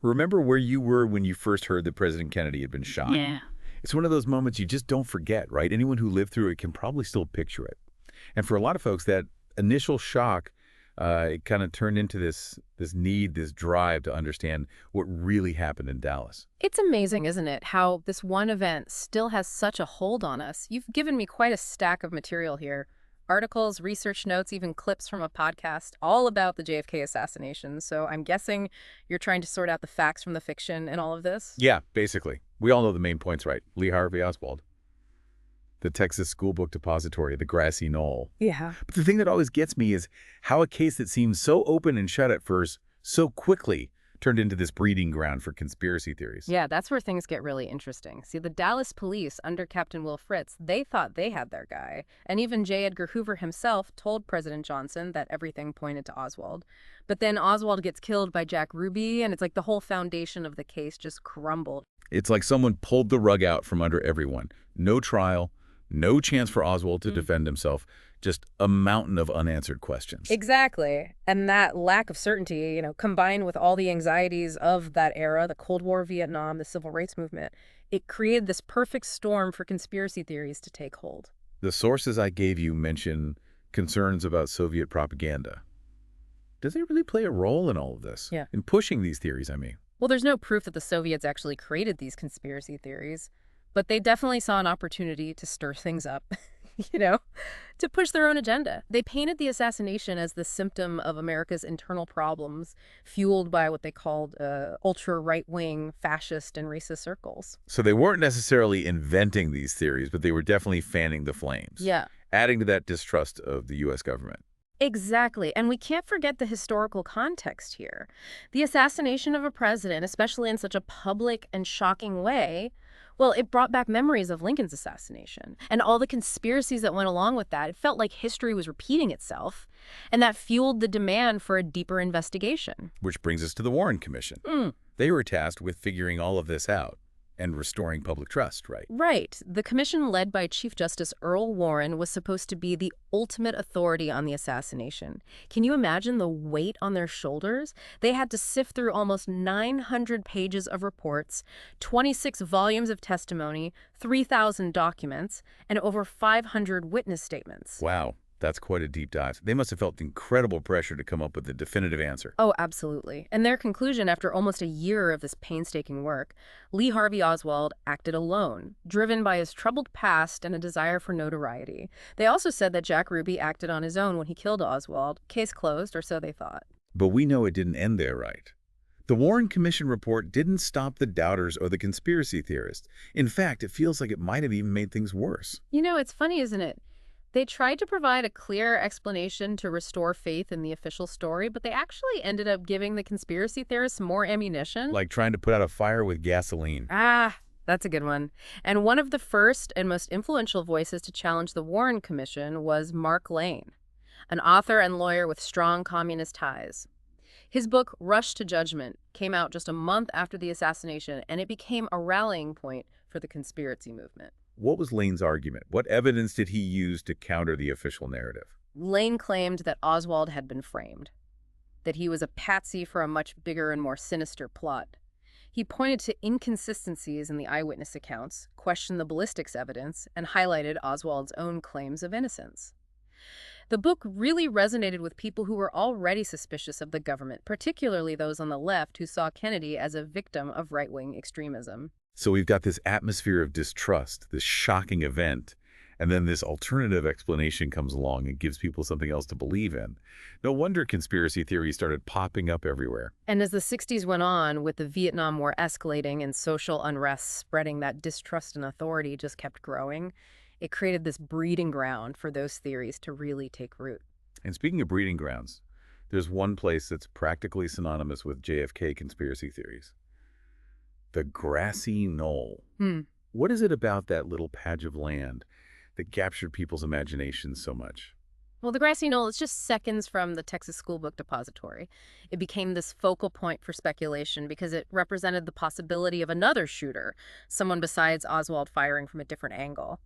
Remember where you were when you first heard that President Kennedy had been shot? Yeah. It's one of those moments you just don't forget, right? Anyone who lived through it can probably still picture it. And for a lot of folks, that initial shock, it kind of turned into this need, this drive to understand what really happened in Dallas. It's amazing, isn't it, how this one event still has such a hold on us. You've given me quite a stack of material here. Articles, research notes, even clips from a podcast, all about the JFK assassination. So I'm guessing you're trying to sort out the facts from the fiction in all of this? Yeah, basically. We all know the main points, right? Lee Harvey Oswald, the Texas School Book Depository, the grassy knoll. Yeah. But the thing that always gets me is how a case that seems so open and shut at first so quickly turned into this breeding ground for conspiracy theories. Yeah, that's where things get really interesting. See, the Dallas police under Captain Will Fritz, they thought they had their guy. And even J. Edgar Hoover himself told President Johnson that everything pointed to Oswald. But then Oswald gets killed by Jack Ruby, and it's like the whole foundation of the case just crumbled. It's like someone pulled the rug out from under everyone. No trial, no chance for Oswald to defend himself, just a mountain of unanswered questions. Exactly. And that lack of certainty, combined with all the anxieties of that era, the Cold War, Vietnam, the Civil Rights Movement, it created this perfect storm for conspiracy theories to take hold. The sources I gave you mention concerns about Soviet propaganda. Does it really play a role in all of this? Yeah. In pushing these theories, I mean. Well, there's no proof that the Soviets actually created these conspiracy theories, but they definitely saw an opportunity to stir things up, to push their own agenda. They painted the assassination as the symptom of America's internal problems, fueled by what they called ultra-right-wing, fascist, and racist circles. So they weren't necessarily inventing these theories, but they were definitely fanning the flames. Yeah. Adding to that distrust of the U.S. government. Exactly. And we can't forget the historical context here. The assassination of a president, especially in such a public and shocking way, well, it brought back memories of Lincoln's assassination and all the conspiracies that went along with that. It felt like history was repeating itself, and that fueled the demand for a deeper investigation. Which brings us to the Warren Commission. They were tasked with figuring all of this out and restoring public trust, right? Right. The commission led by Chief Justice Earl Warren was supposed to be the ultimate authority on the assassination. Can you imagine the weight on their shoulders? They had to sift through almost 900 pages of reports, 26 volumes of testimony, 3,000 documents, and over 500 witness statements. Wow. That's quite a deep dive. They must have felt incredible pressure to come up with a definitive answer. Oh, absolutely. And their conclusion, after almost a year of this painstaking work, Lee Harvey Oswald acted alone, driven by his troubled past and a desire for notoriety. They also said that Jack Ruby acted on his own when he killed Oswald. Case closed, or so they thought. But we know it didn't end there, right? The Warren Commission report didn't stop the doubters or the conspiracy theorists. In fact, it feels like it might have even made things worse. It's funny, isn't it? They tried to provide a clear explanation to restore faith in the official story, but they actually ended up giving the conspiracy theorists more ammunition. Like trying to put out a fire with gasoline. Ah, that's a good one. And one of the first and most influential voices to challenge the Warren Commission was Mark Lane, an author and lawyer with strong communist ties. His book, Rush to Judgment, came out just a month after the assassination, and it became a rallying point for the conspiracy movement. What was Lane's argument? What evidence did he use to counter the official narrative? Lane claimed that Oswald had been framed, that he was a patsy for a much bigger and more sinister plot. He pointed to inconsistencies in the eyewitness accounts, questioned the ballistics evidence, and highlighted Oswald's own claims of innocence. The book really resonated with people who were already suspicious of the government, particularly those on the left who saw Kennedy as a victim of right-wing extremism. So we've got this atmosphere of distrust, this shocking event, and then this alternative explanation comes along and gives people something else to believe in. No wonder conspiracy theories started popping up everywhere. And as the 60s went on, with the Vietnam War escalating and social unrest spreading, that distrust in authority just kept growing. It created this breeding ground for those theories to really take root. And speaking of breeding grounds, there's one place that's practically synonymous with JFK conspiracy theories. The grassy knoll. What is it about that little patch of land that captured people's imaginations so much? Well, the grassy knoll is just seconds from the Texas School Book Depository. It became this focal point for speculation because it represented the possibility of another shooter, someone besides Oswald firing from a different angle.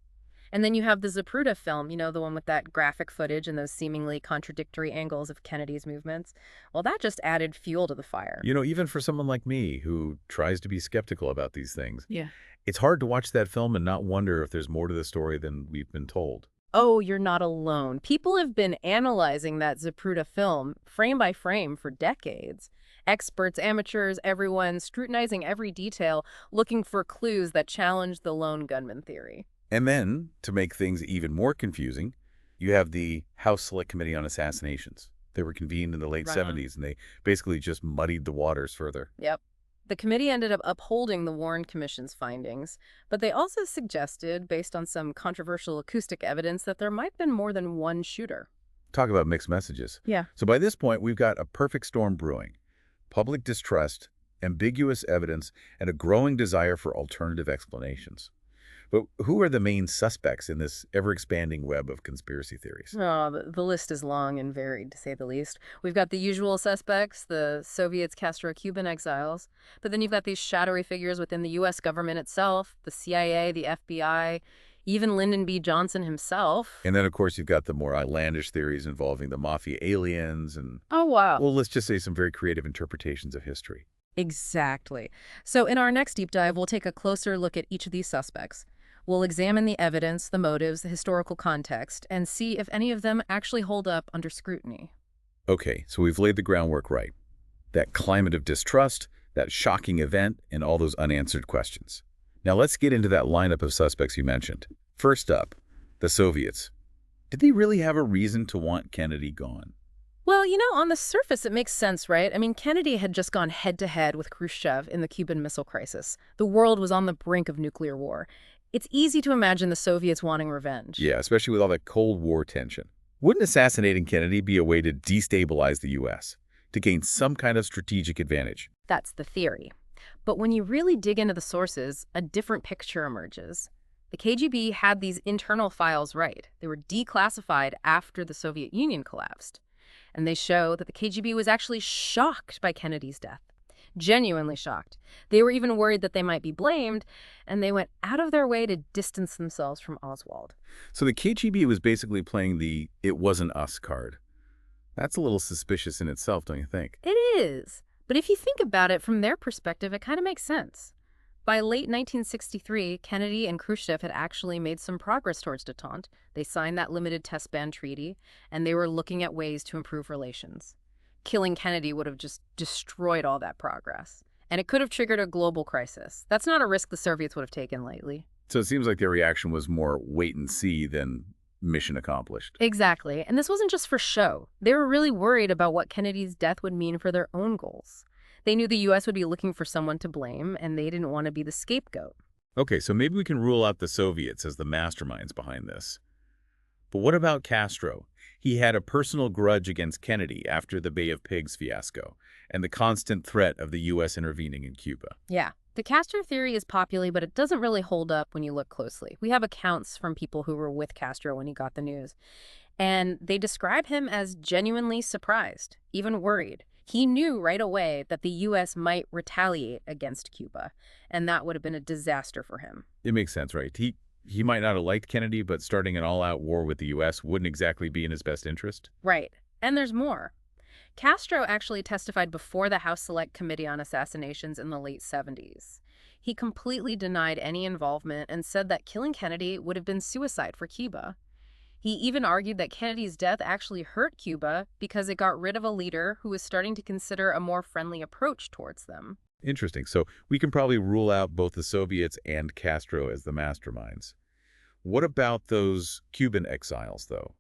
And then you have the Zapruder film, the one with that graphic footage and those seemingly contradictory angles of Kennedy's movements. Well, that just added fuel to the fire. Even for someone like me who tries to be skeptical about these things, Yeah. it's hard to watch that film and not wonder if there's more to the story than we've been told. Oh, you're not alone. People have been analyzing that Zapruder film frame by frame for decades. Experts, amateurs, everyone scrutinizing every detail, looking for clues that challenge the lone gunman theory. And then, to make things even more confusing, you have the House Select Committee on Assassinations. They were convened in the late Right on. 70s, and they basically just muddied the waters further. Yep. The committee ended up upholding the Warren Commission's findings, but they also suggested, based on some controversial acoustic evidence, that there might have been more than one shooter. Talk about mixed messages. Yeah. So by this point, we've got a perfect storm brewing. Public distrust, ambiguous evidence, and a growing desire for alternative explanations. But who are the main suspects in this ever-expanding web of conspiracy theories? Oh, the list is long and varied, to say the least. We've got the usual suspects, the Soviets, Castro-Cuban exiles, but then you've got these shadowy figures within the U.S. government itself, the CIA, the FBI, even Lyndon B. Johnson himself. And then, of course, you've got the more outlandish theories involving the mafia aliens and, Oh, wow. well, let's just say some very creative interpretations of history. Exactly. So in our next deep dive, we'll take a closer look at each of these suspects. We'll examine the evidence, the motives, the historical context, and see if any of them actually hold up under scrutiny. Okay, so we've laid the groundwork right. That climate of distrust, that shocking event, and all those unanswered questions. Now let's get into that lineup of suspects you mentioned. First up, the Soviets. Did they really have a reason to want Kennedy gone? Well, on the surface, it makes sense, right? I mean, Kennedy had just gone head-to-head with Khrushchev in the Cuban Missile Crisis. The world was on the brink of nuclear war. It's easy to imagine the Soviets wanting revenge. Yeah, especially with all that Cold War tension. Wouldn't assassinating Kennedy be a way to destabilize the U.S., to gain some kind of strategic advantage? That's the theory. But when you really dig into the sources, a different picture emerges. The KGB had these internal files right. They were declassified after the Soviet Union collapsed. And they show that the KGB was actually shocked by Kennedy's death. Genuinely shocked. They were even worried that they might be blamed, and they went out of their way to distance themselves from Oswald. So the KGB was basically playing the "it wasn't us" card. That's a little suspicious in itself, don't you think? It is. But if you think about it from their perspective, it kind of makes sense. By late 1963, Kennedy and Khrushchev had actually made some progress towards détente. They signed that limited test ban treaty, and they were looking at ways to improve relations. Killing Kennedy would have just destroyed all that progress. And it could have triggered a global crisis. That's not a risk the Soviets would have taken lightly. So it seems like their reaction was more wait and see than mission accomplished. Exactly. And this wasn't just for show. They were really worried about what Kennedy's death would mean for their own goals. They knew the U.S. would be looking for someone to blame, and they didn't want to be the scapegoat. Okay, so maybe we can rule out the Soviets as the masterminds behind this. But what about Castro? He had a personal grudge against Kennedy after the Bay of Pigs fiasco and the constant threat of the U.S. intervening in Cuba. Yeah. The Castro theory is popular, but it doesn't really hold up when you look closely. We have accounts from people who were with Castro when he got the news, and they describe him as genuinely surprised, even worried. He knew right away that the U.S. might retaliate against Cuba, and that would have been a disaster for him. It makes sense, right? He might not have liked Kennedy, but starting an all-out war with the U.S. wouldn't exactly be in his best interest. Right. And there's more. Castro actually testified before the House Select Committee on Assassinations in the late 70s. He completely denied any involvement and said that killing Kennedy would have been suicide for Cuba. He even argued that Kennedy's death actually hurt Cuba because it got rid of a leader who was starting to consider a more friendly approach towards them. Interesting. So we can probably rule out both the Soviets and Castro as the masterminds. What about those Cuban exiles, though?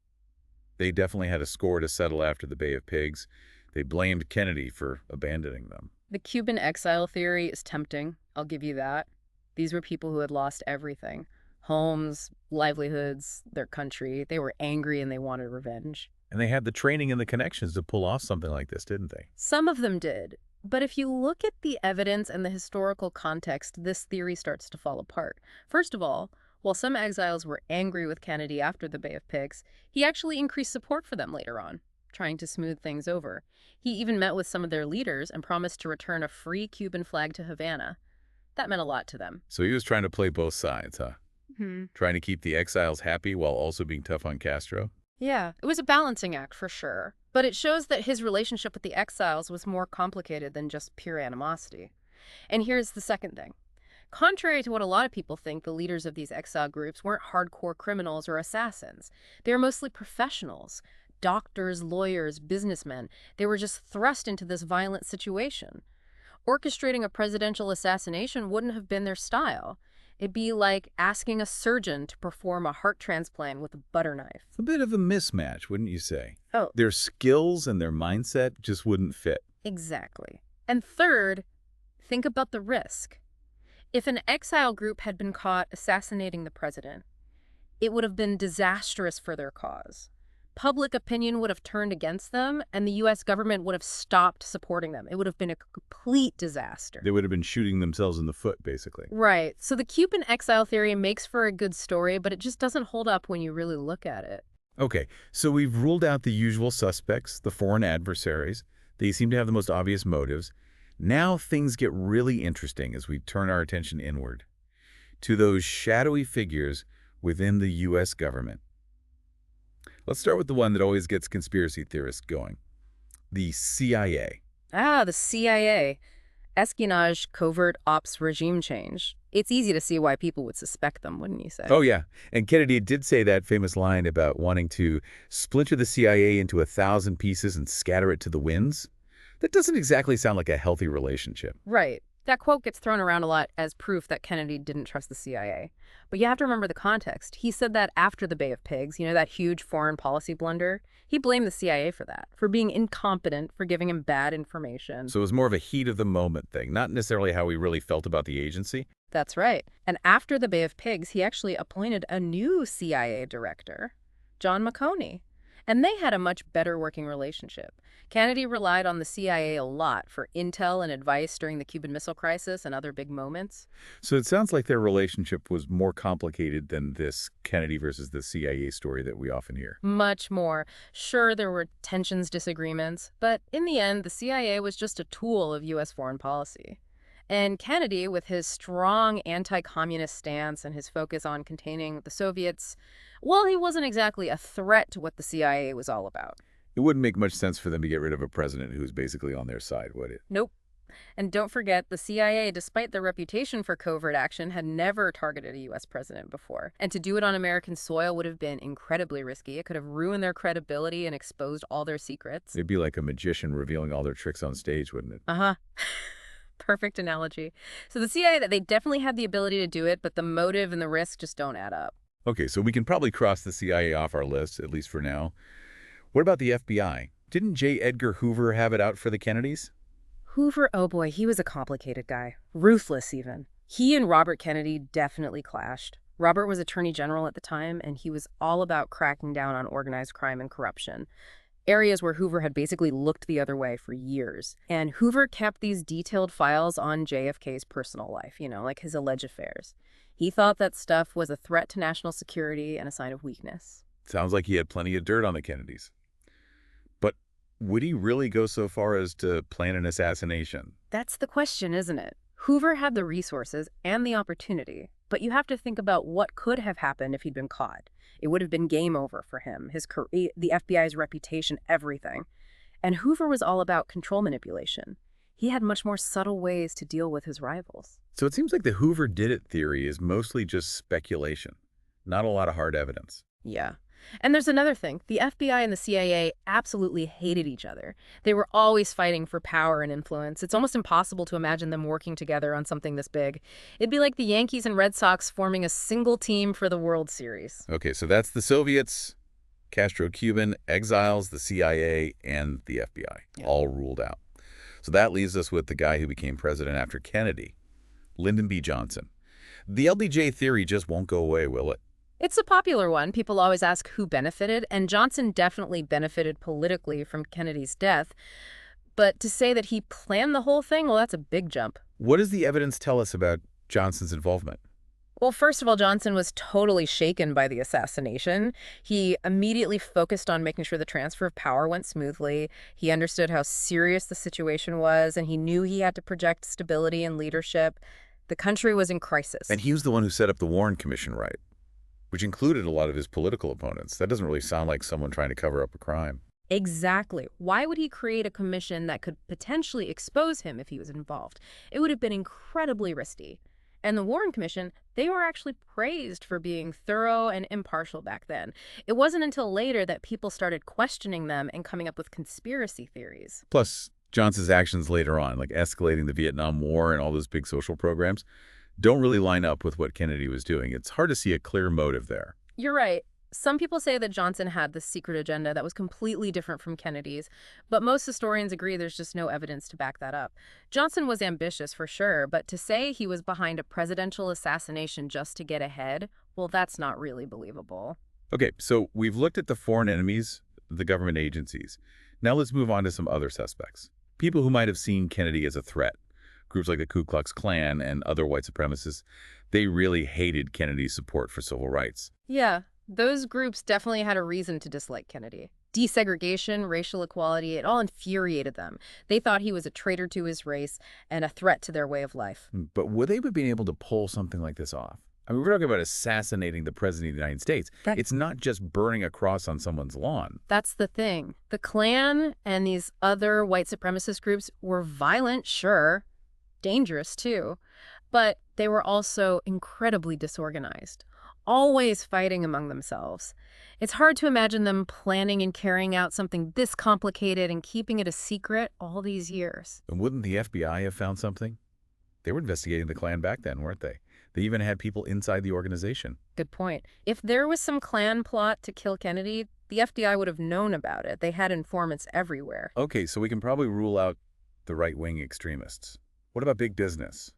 They definitely had a score to settle after the Bay of Pigs. They blamed Kennedy for abandoning them. The Cuban exile theory is tempting, I'll give you that. These were people who had lost everything. Homes, livelihoods, their country. They were angry and they wanted revenge. And they had the training and the connections to pull off something like this, didn't they? Some of them did. But if you look at the evidence and the historical context, this theory starts to fall apart. First of all, while some exiles were angry with Kennedy after the Bay of Pigs, he actually increased support for them later on, trying to smooth things over. He even met with some of their leaders and promised to return a free Cuban flag to Havana. That meant a lot to them. So he was trying to play both sides, huh? Hmm. trying to keep the exiles happy while also being tough on Castro. Yeah, it was a balancing act for sure. But it shows that his relationship with the exiles was more complicated than just pure animosity. And here's the second thing. Contrary to what a lot of people think, the leaders of these exile groups weren't hardcore criminals or assassins. They were mostly professionals, doctors, lawyers, businessmen. They were just thrust into this violent situation. Orchestrating a presidential assassination wouldn't have been their style. It'd be like asking a surgeon to perform a heart transplant with a butter knife. A bit of a mismatch, wouldn't you say? Oh, Their skills and their mindset just wouldn't fit. exactly. And third, think about the risk. If an exile group had been caught assassinating the president, it would have been disastrous for their cause. Public opinion would have turned against them, and the U.S. government would have stopped supporting them. It would have been a complete disaster. They would have been shooting themselves in the foot, basically. Right. So the Cuban exile theory makes for a good story, but it just doesn't hold up when you really look at it. Okay, so we've ruled out the usual suspects, the foreign adversaries. They seem to have the most obvious motives. Now things get really interesting as we turn our attention inward to those shadowy figures within the U.S. government. Let's start with the one that always gets conspiracy theorists going, the CIA. Ah, the CIA. Espionage, covert ops, regime change. It's easy to see why people would suspect them, wouldn't you say? Oh, yeah. And Kennedy did say that famous line about wanting to splinter the CIA into 1,000 pieces and scatter it to the winds. That doesn't exactly sound like a healthy relationship. Right. That quote gets thrown around a lot as proof that Kennedy didn't trust the CIA. But you have to remember the context. He said that after the Bay of Pigs, that huge foreign policy blunder. He blamed the CIA for that, for being incompetent, for giving him bad information. So it was more of a heat of the moment thing, not necessarily how he really felt about the agency. That's right. And after the Bay of Pigs, he actually appointed a new CIA director, John McConey. And they had a much better working relationship. Kennedy relied on the CIA a lot for intel and advice during the Cuban Missile Crisis and other big moments. So it sounds like their relationship was more complicated than this Kennedy versus the CIA story that we often hear. Much more. Sure, there were tensions, disagreements, but in the end, the CIA was just a tool of U.S. foreign policy. And Kennedy, with his strong anti-communist stance and his focus on containing the Soviets, well, he wasn't exactly a threat to what the CIA was all about. It wouldn't make much sense for them to get rid of a president who's basically on their side, would it? Nope. And don't forget, the CIA, despite their reputation for covert action, had never targeted a U.S. president before. And to do it on American soil would have been incredibly risky. It could have ruined their credibility and exposed all their secrets. It'd be like a magician revealing all their tricks on stage, wouldn't it? Uh-huh. Perfect analogy. So the CIA, they definitely had the ability to do it, but the motive and the risk just don't add up. Okay, so we can probably cross the CIA off our list, at least for now. What about the FBI? Didn't J. Edgar Hoover have it out for the Kennedys? Hoover, oh boy, he was a complicated guy. Ruthless, even. He and Robert Kennedy definitely clashed. Robert was Attorney General at the time, and he was all about cracking down on organized crime and corruption. Areas where Hoover had basically looked the other way for years. And Hoover kept these detailed files on JFK's personal life, like his alleged affairs. He thought that stuff was a threat to national security and a sign of weakness. Sounds like he had plenty of dirt on the Kennedys. But would he really go so far as to plan an assassination? That's the question, isn't it? Hoover had the resources and the opportunity, but you have to think about what could have happened if he'd been caught. It would have been game over for him, his career, the FBI's reputation, everything. And Hoover was all about control manipulation. He had much more subtle ways to deal with his rivals. So it seems like the Hoover did it theory is mostly just speculation, not a lot of hard evidence. Yeah. And there's another thing. The FBI and the CIA absolutely hated each other. They were always fighting for power and influence. It's almost impossible to imagine them working together on something this big. It'd be like the Yankees and Red Sox forming a single team for the World Series. Okay, so that's the Soviets, Castro-Cuban, exiles, the CIA, and the FBI, all ruled out. So that leaves us with the guy who became president after Kennedy, Lyndon B. Johnson. The LBJ theory just won't go away, will it? It's a popular one. People always ask who benefited, and Johnson definitely benefited politically from Kennedy's death. But to say that he planned the whole thing, well, that's a big jump. What does the evidence tell us about Johnson's involvement? Well, first of all, Johnson was totally shaken by the assassination. He immediately focused on making sure the transfer of power went smoothly. He understood how serious the situation was, and he knew he had to project stability and leadership. The country was in crisis. And he was the one who set up the Warren Commission, right? Which included a lot of his political opponents. That doesn't really sound like someone trying to cover up a crime. Exactly. Why would he create a commission that could potentially expose him if he was involved? It would have been incredibly risky. And the Warren Commission, they were actually praised for being thorough and impartial back then. It wasn't until later that people started questioning them and coming up with conspiracy theories. Plus, Johnson's actions later on, like escalating the Vietnam War and all those big social programs, don't really line up with what Kennedy was doing. It's hard to see a clear motive there. You're right. Some people say that Johnson had this secret agenda that was completely different from Kennedy's, but most historians agree there's just no evidence to back that up. Johnson was ambitious for sure, but to say he was behind a presidential assassination just to get ahead, well, that's not really believable. Okay, so we've looked at the foreign enemies, the government agencies. Now let's move on to some other suspects. People who might have seen Kennedy as a threat. Groups like the Ku Klux Klan and other white supremacists, they really hated Kennedy's support for civil rights. Yeah. Those groups definitely had a reason to dislike Kennedy. Desegregation, racial equality, it all infuriated them. They thought he was a traitor to his race and a threat to their way of life. But would they have been able to pull something like this off? I mean, we're talking about assassinating the President of the United States. Right. It's not just burning a cross on someone's lawn. That's the thing. The Klan and these other white supremacist groups were violent, sure, dangerous too, but they were also incredibly disorganized, always fighting among themselves. It's hard to imagine them planning and carrying out something this complicated and keeping it a secret all these years. And wouldn't the FBI have found something? They were investigating the Klan back then, weren't they? They even had people inside the organization. Good point. If there was some Klan plot to kill Kennedy, the FBI would have known about it. They had informants everywhere. Okay, so we can probably rule out the right-wing extremists. What about big business?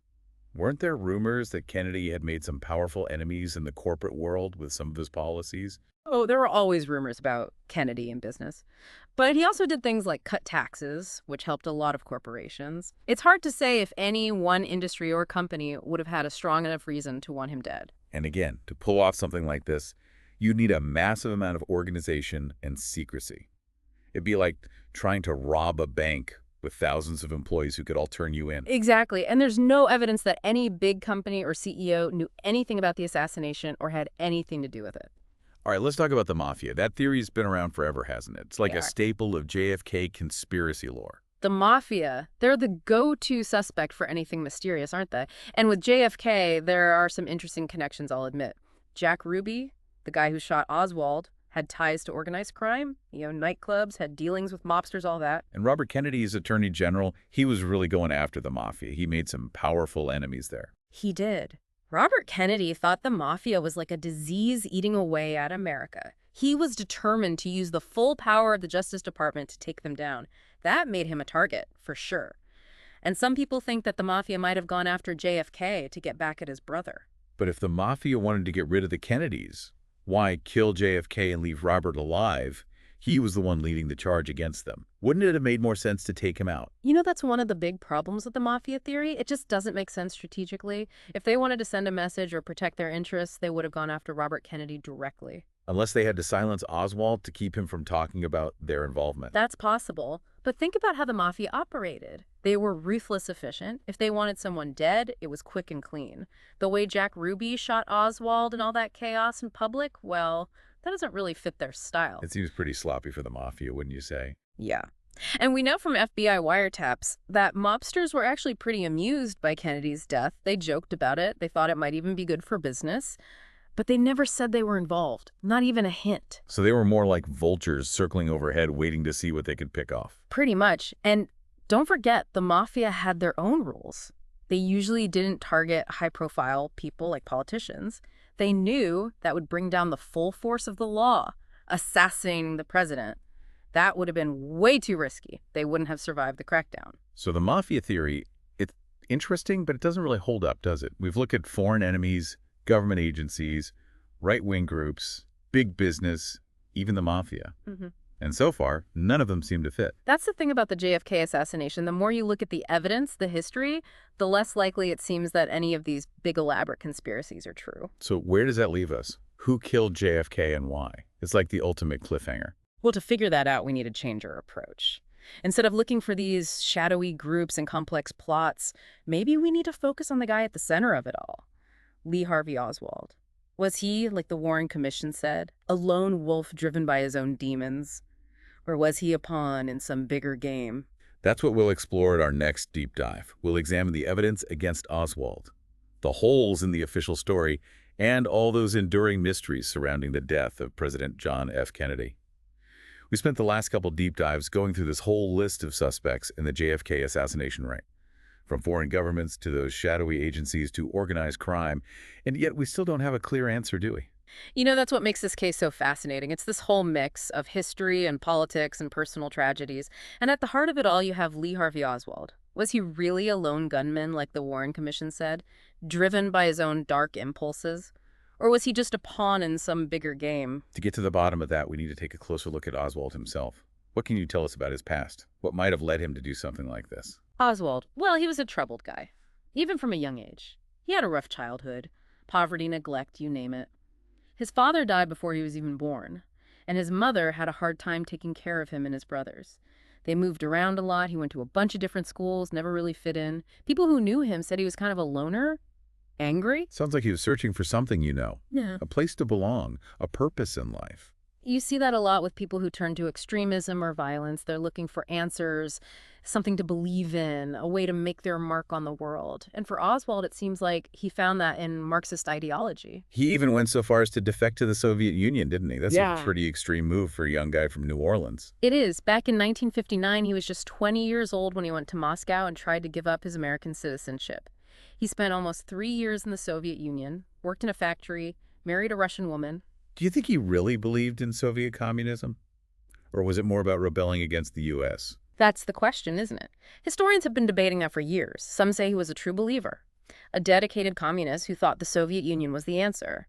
Weren't there rumors that Kennedy had made some powerful enemies in the corporate world with some of his policies? Oh, there were always rumors about Kennedy in business. But he also did things like cut taxes, which helped a lot of corporations. It's hard to say if any one industry or company would have had a strong enough reason to want him dead. And again, to pull off something like this, you'd need a massive amount of organization and secrecy. It'd be like trying to rob a bank with thousands of employees who could all turn you in. Exactly. And there's no evidence that any big company or CEO knew anything about the assassination or had anything to do with it. All right, let's talk about the mafia. That theory's been around forever, hasn't it? It's like Yeah. a staple of JFK conspiracy lore. The mafia, they're the go-to suspect for anything mysterious, aren't they? And with JFK, there are some interesting connections, I'll admit. Jack Ruby, the guy who shot Oswald, had ties to organized crime, nightclubs, had dealings with mobsters, all that. And Robert Kennedy, as Attorney General, he was really going after the mafia. He made some powerful enemies there. He did. Robert Kennedy thought the mafia was like a disease eating away at America. He was determined to use the full power of the Justice Department to take them down. That made him a target, for sure. And some people think that the mafia might have gone after JFK to get back at his brother. But if the mafia wanted to get rid of the Kennedys, why kill JFK and leave Robert alive? He was the one leading the charge against them. Wouldn't it have made more sense to take him out? That's one of the big problems with the mafia theory. It just doesn't make sense strategically. If they wanted to send a message or protect their interests, they would have gone after Robert Kennedy directly. Unless they had to silence Oswald to keep him from talking about their involvement. That's possible. But think about how the mafia operated. They were ruthless efficient. If they wanted someone dead, it was quick and clean. The way Jack Ruby shot Oswald and all that chaos in public, well, that doesn't really fit their style. It seems pretty sloppy for the mafia, wouldn't you say? Yeah. And we know from FBI wiretaps that mobsters were actually pretty amused by Kennedy's death. They joked about it. They thought it might even be good for business. But they never said they were involved, not even a hint. So they were more like vultures circling overhead waiting to see what they could pick off. Pretty much. And don't forget, the mafia had their own rules. They usually didn't target high-profile people like politicians. They knew that would bring down the full force of the law, assassinating the president. That would have been way too risky. They wouldn't have survived the crackdown. So the mafia theory, it's interesting, but it doesn't really hold up, does it? We've looked at foreign enemies, government agencies, right-wing groups, big business, even the mafia. And so far, none of them seem to fit. That's the thing about the JFK assassination. The more you look at the evidence, the history, the less likely it seems that any of these big elaborate conspiracies are true. So where does that leave us? Who killed JFK and why? It's like the ultimate cliffhanger. Well, to figure that out, we need to change our approach. Instead of looking for these shadowy groups and complex plots, maybe we need to focus on the guy at the center of it all, Lee Harvey Oswald. Was he, like the Warren Commission said, a lone wolf driven by his own demons? Or was he a pawn in some bigger game? That's what we'll explore at our next deep dive. We'll examine the evidence against Oswald, the holes in the official story, and all those enduring mysteries surrounding the death of President John F. Kennedy. We spent the last couple deep dives going through this whole list of suspects in the JFK assassination ring, from foreign governments to those shadowy agencies to organized crime, and yet we still don't have a clear answer, do we? That's what makes this case so fascinating. It's this whole mix of history and politics and personal tragedies. And at the heart of it all, you have Lee Harvey Oswald. Was he really a lone gunman, like the Warren Commission said, driven by his own dark impulses? Or was he just a pawn in some bigger game? To get to the bottom of that, we need to take a closer look at Oswald himself. What can you tell us about his past? What might have led him to do something like this? Oswald, well, he was a troubled guy, even from a young age. He had a rough childhood, poverty, neglect, you name it. His father died before he was even born, and his mother had a hard time taking care of him and his brothers. They moved around a lot. He went to a bunch of different schools, never really fit in. People who knew him said he was kind of a loner, angry. Sounds like he was searching for something, Yeah. a place to belong, a purpose in life. You see that a lot with people who turn to extremism or violence. They're looking for answers, something to believe in, a way to make their mark on the world. And for Oswald, it seems like he found that in Marxist ideology. He even went so far as to defect to the Soviet Union, didn't he? That's Yeah. a pretty extreme move for a young guy from New Orleans. It is. Back in 1959, he was just 20 years old when he went to Moscow and tried to give up his American citizenship. He spent almost 3 years in the Soviet Union, worked in a factory, married a Russian woman. Do you think he really believed in Soviet communism? Or was it more about rebelling against the U.S.? That's the question, isn't it? Historians have been debating that for years. Some say he was a true believer, a dedicated communist who thought the Soviet Union was the answer.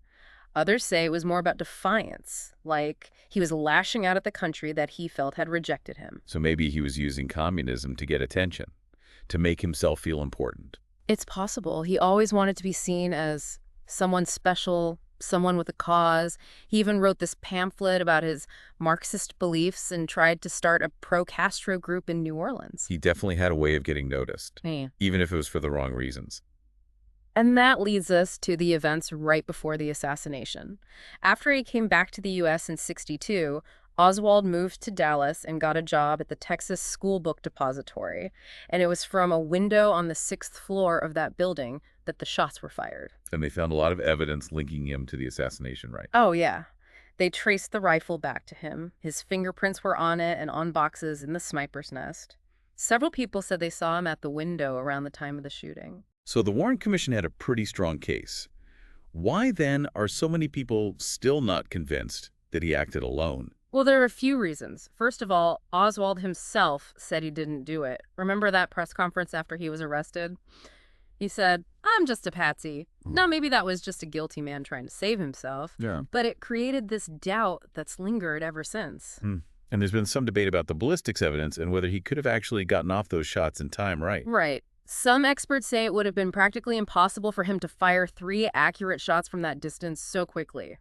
Others say it was more about defiance, like he was lashing out at the country that he felt had rejected him. So maybe he was using communism to get attention, to make himself feel important. It's possible. He always wanted to be seen as someone special, someone with a cause. He even wrote this pamphlet about his Marxist beliefs and tried to start a pro-Castro group in New Orleans. He definitely had a way of getting noticed, Yeah. even if it was for the wrong reasons. And that leads us to the events right before the assassination. After he came back to the U.S. in '62, Oswald moved to Dallas and got a job at the Texas School Book Depository. And it was from a window on the 6th floor of that building that the shots were fired. And they found a lot of evidence linking him to the assassination, right? Oh, yeah. They traced the rifle back to him. His fingerprints were on it and on boxes in the sniper's nest. Several people said they saw him at the window around the time of the shooting. So the Warren Commission had a pretty strong case. Why then are so many people still not convinced that he acted alone? Well, there are a few reasons. First of all, Oswald himself said he didn't do it. Remember that press conference after he was arrested? He said, "I'm just a patsy." Now, maybe that was just a guilty man trying to save himself, Yeah. but it created this doubt that's lingered ever since. And there's been some debate about the ballistics evidence and whether he could have actually gotten off those shots in time, right? Right. Some experts say it would have been practically impossible for him to fire 3 accurate shots from that distance so quickly.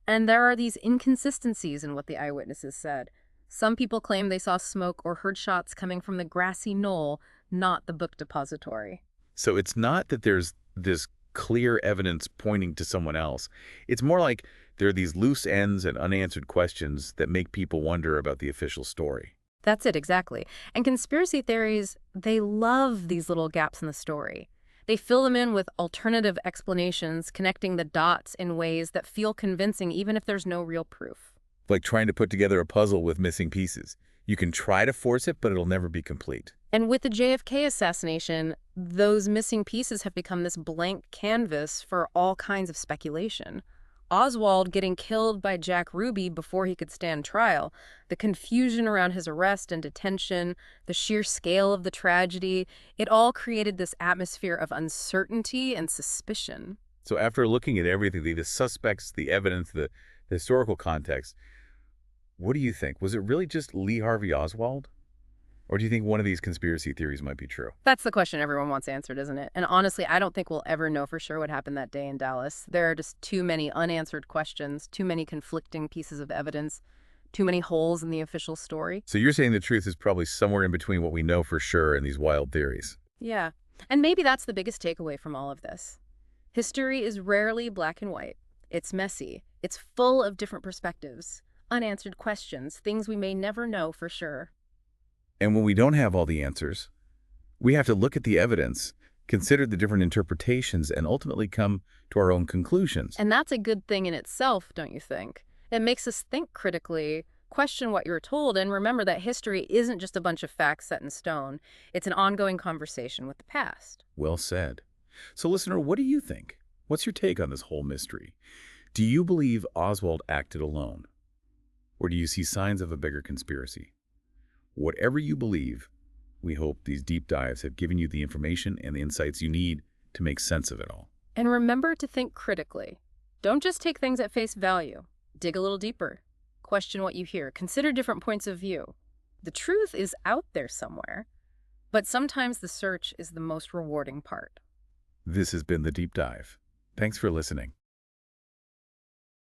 And there are these inconsistencies in what the eyewitnesses said. Some people claim they saw smoke or heard shots coming from the grassy knoll, not the book depository. So it's not that there's this clear evidence pointing to someone else. It's more like there are these loose ends and unanswered questions that make people wonder about the official story. That's it, exactly. And conspiracy theories, they love these little gaps in the story. They fill them in with alternative explanations, connecting the dots in ways that feel convincing even if there's no real proof. Like trying to put together a puzzle with missing pieces. You can try to force it, but it'll never be complete. And with the JFK assassination, those missing pieces have become this blank canvas for all kinds of speculation. Oswald getting killed by Jack Ruby before he could stand trial, the confusion around his arrest and detention, the sheer scale of the tragedy, it all created this atmosphere of uncertainty and suspicion. So after looking at everything, the suspects, the evidence, the historical context, what do you think? Was it really just Lee Harvey Oswald? Or do you think one of these conspiracy theories might be true? That's the question everyone wants answered, isn't it? And honestly, I don't think we'll ever know for sure what happened that day in Dallas. There are just too many unanswered questions, too many conflicting pieces of evidence. Too many holes in the official story. So you're saying the truth is probably somewhere in between what we know for sure and these wild theories. Yeah. And maybe that's the biggest takeaway from all of this. History is rarely black and white. It's messy. It's full of different perspectives, unanswered questions, things we may never know for sure. And when we don't have all the answers, we have to look at the evidence, consider the different interpretations, and ultimately come to our own conclusions. And that's a good thing in itself, don't you think? It makes us think critically, question what you're told, and remember that history isn't just a bunch of facts set in stone. It's an ongoing conversation with the past. Well said. So listener, what do you think? What's your take on this whole mystery? Do you believe Oswald acted alone? Or do you see signs of a bigger conspiracy? Whatever you believe, we hope these deep dives have given you the information and the insights you need to make sense of it all. And remember to think critically. Don't just take things at face value. Dig a little deeper. Question what you hear. Consider different points of view. The truth is out there somewhere, but sometimes the search is the most rewarding part. This has been The Deep Dive. Thanks for listening.